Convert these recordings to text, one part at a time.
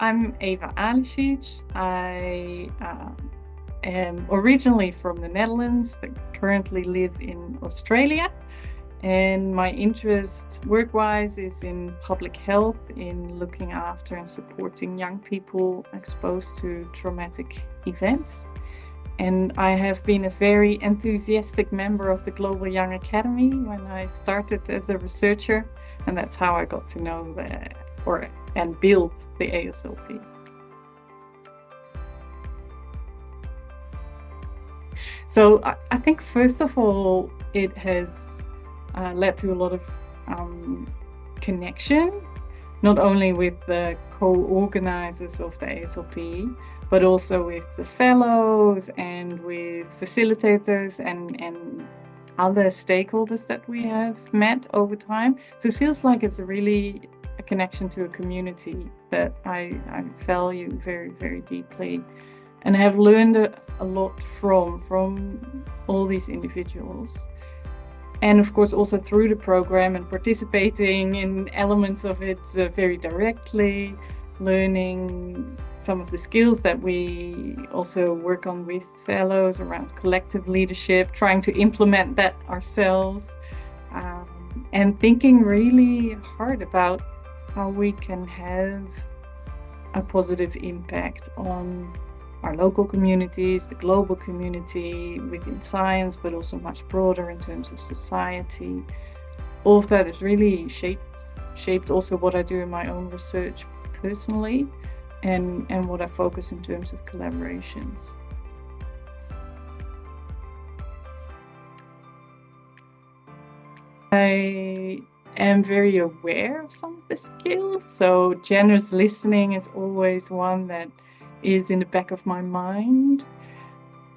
I'm Eva Alisic. I am originally from the Netherlands, but currently live in Australia. And my interest work-wise is in public health, in looking after and supporting young people exposed to traumatic events. And I have been a very enthusiastic member of the Global Young Academy when I started as a researcher, and that's how I got to know and build the ASLP. So I think first of all, it has led to a lot of connection, not only with the co-organizers of the ASLP, but also with the fellows and with facilitators and other stakeholders that we have met over time. So it feels like it's really a connection to a community that I value very, very deeply. And I have learned a lot from all these individuals. And of course, also through the program and participating in elements of it very directly, learning some of the skills that we also work on with fellows around collective leadership, trying to implement that ourselves, and thinking really hard about how we can have a positive impact on our local communities, the global community within science, but also much broader in terms of society. All of that has really shaped also what I do in my own research personally and what I focus in terms of collaborations. I am very aware of some of the skills, so generous listening is always one that is in the back of my mind.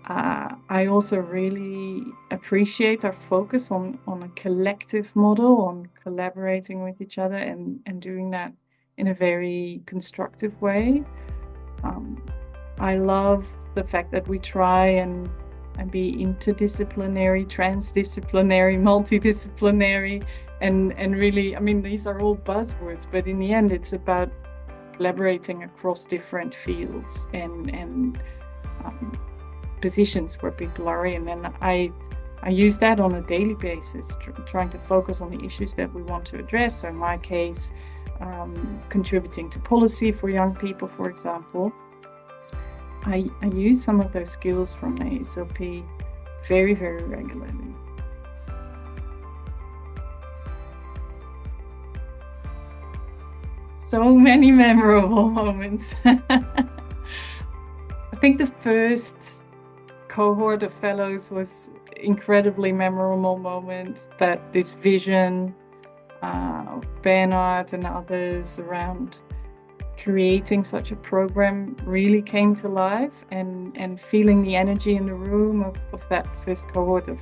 I also really appreciate our focus on a collective model, on collaborating with each other and doing that in a very constructive way. I love the fact that we try and be interdisciplinary, transdisciplinary, multidisciplinary, and really, I mean, these are all buzzwords, but in the end, it's about collaborating across different fields and positions where people are in. And I use that on a daily basis, trying to focus on the issues that we want to address. So in my case, contributing to policy for young people, for example. I use some of those skills from the ASLP very, very regularly. So many memorable moments. I think the first cohort of fellows was incredibly memorable moment, that this vision of Bernard and others around creating such a program really came to life, and feeling the energy in the room of that first cohort of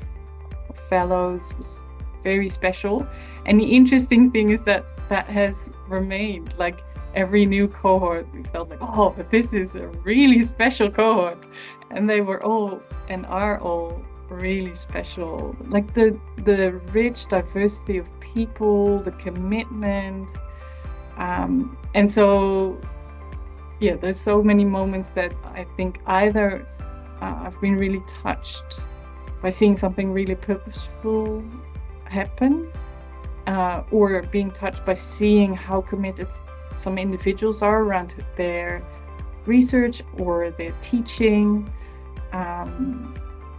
fellows was very special. And the interesting thing is that has remained. Like every new cohort, we felt like, oh, but this is a really special cohort. And they were all and are all really special. Like the rich diversity of people, the commitment. And so, yeah, there's so many moments that I think either I've been really touched by seeing something really purposeful happen, or being touched by seeing how committed some individuals are around their research or their teaching.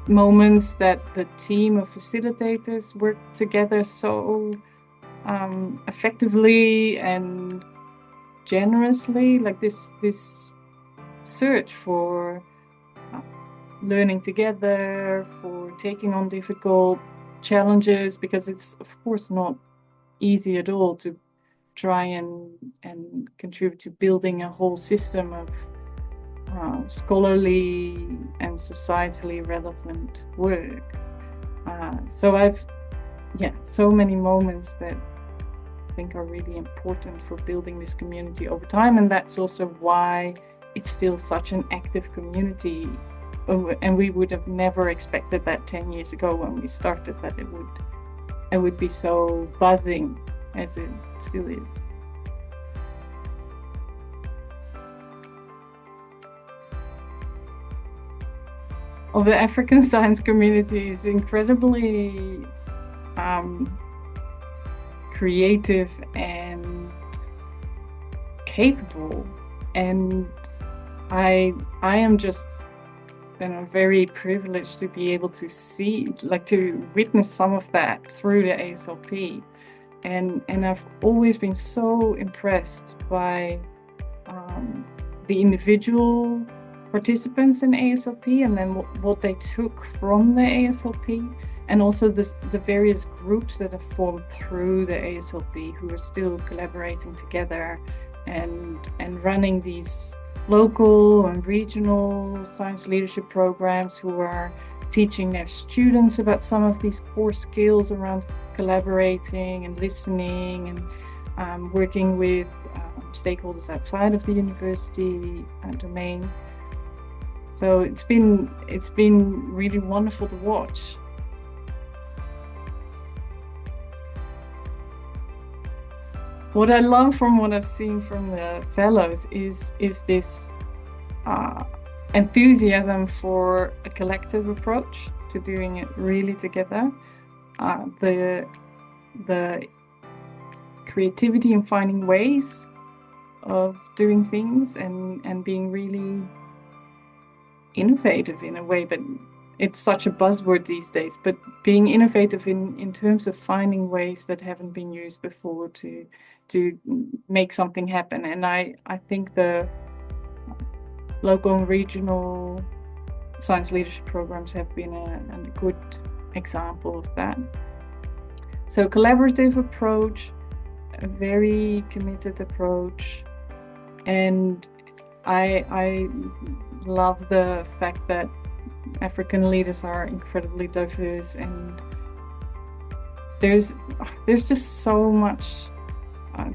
Moments that the team of facilitators work together so effectively and generously, like this search for learning together, for taking on difficult challenges, because it's of course not easy at all to try and contribute to building a whole system of scholarly and societally relevant work. So so many moments that I think are really important for building this community over time, and that's also why it's still such an active community. And we would have never expected that 10 years ago when we started, that it would be so buzzing as it still is. of the African science community is incredibly creative and capable, and I am just very privileged to be able to see, like, to witness some of that through the ASLP, and I've always been so impressed by the individual participants in ASLP, and then what they took from the ASLP, and also the various groups that have formed through the ASLP who are still collaborating together and running these local and regional science leadership programs, who are teaching their students about some of these core skills around collaborating and listening, and working with stakeholders outside of the university domain. So it's been really wonderful to watch. What I love from what I've seen from the fellows is this enthusiasm for a collective approach to doing it really together. The creativity in finding ways of doing things and being really innovative in a way, but it's such a buzzword these days, but being innovative in terms of finding ways that haven't been used before to make something happen. And I think the local and regional science leadership programs have been a good example of that. So collaborative approach, a very committed approach, and I love the fact that African leaders are incredibly diverse, and there's just so much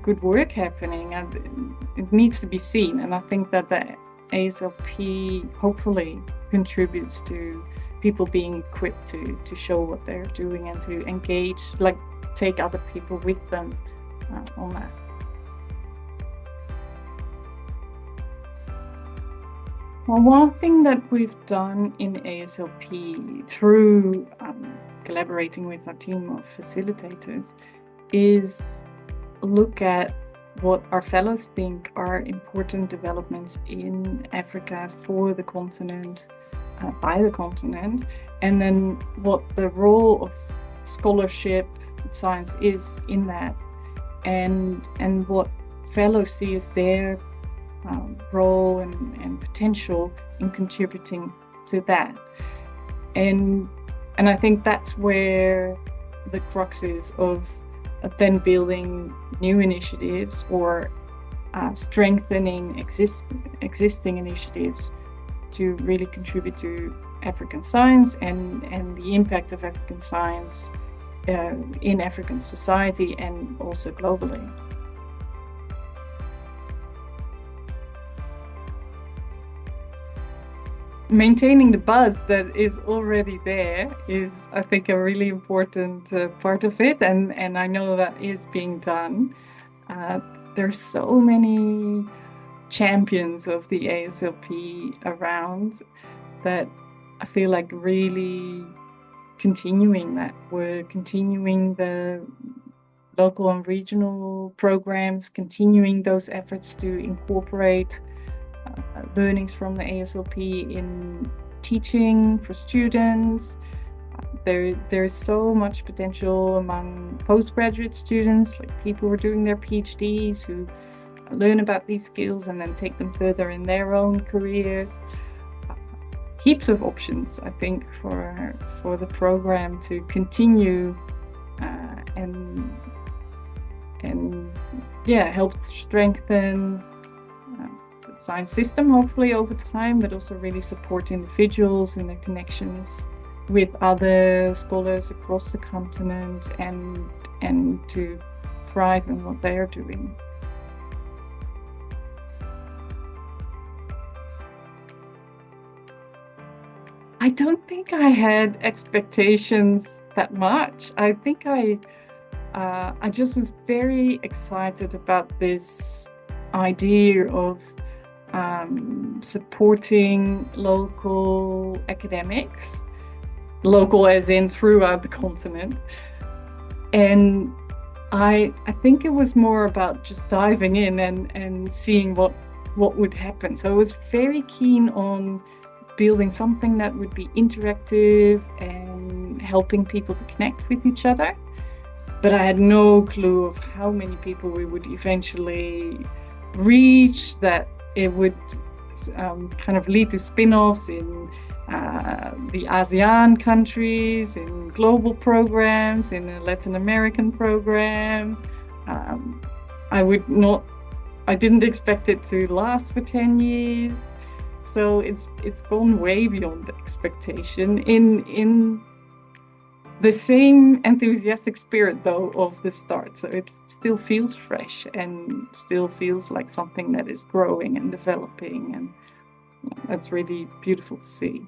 good work happening, and it needs to be seen. And I think that the ASLP hopefully contributes to people being equipped to show what they're doing and to engage, like take other people with them on that. Well, one thing that we've done in ASLP through collaborating with our team of facilitators is look at what our fellows think are important developments in Africa for the continent, by the continent, and then what the role of scholarship and science is in that, and what fellows see as their role and potential in contributing to that. And I think that's where the crux is of then building new initiatives or strengthening existing initiatives to really contribute to African science and the impact of African science in African society and also globally. Maintaining the buzz that is already there is, I think, a really important part of it, and I know that is being done. There's so many champions of the ASLP around that I feel like really continuing that work, continuing the local and regional programs, continuing those efforts to incorporate learnings from the ASLP in teaching for students. There's so much potential among postgraduate students, like people who are doing their PhDs, who learn about these skills and then take them further in their own careers. Heaps of options, I think, for the program to continue and help strengthen the science system, hopefully over time, but also really support individuals in their connections with other scholars across the continent and to thrive in what they are doing. I don't think I had expectations that much. I think I just was very excited about this idea of supporting local academics, local as in throughout the continent. And I think it was more about just diving in and seeing what would happen. So I was very keen on building something that would be interactive and helping people to connect with each other. But I had no clue of how many people we would eventually reach, that it would kind of lead to spin-offs in the ASEAN countries, in global programs, in a Latin American program. I didn't expect it to last for 10 years. So it's gone way beyond expectation in the same enthusiastic spirit, though, of the start. So it still feels fresh and still feels like something that is growing and developing, and that's really beautiful to see.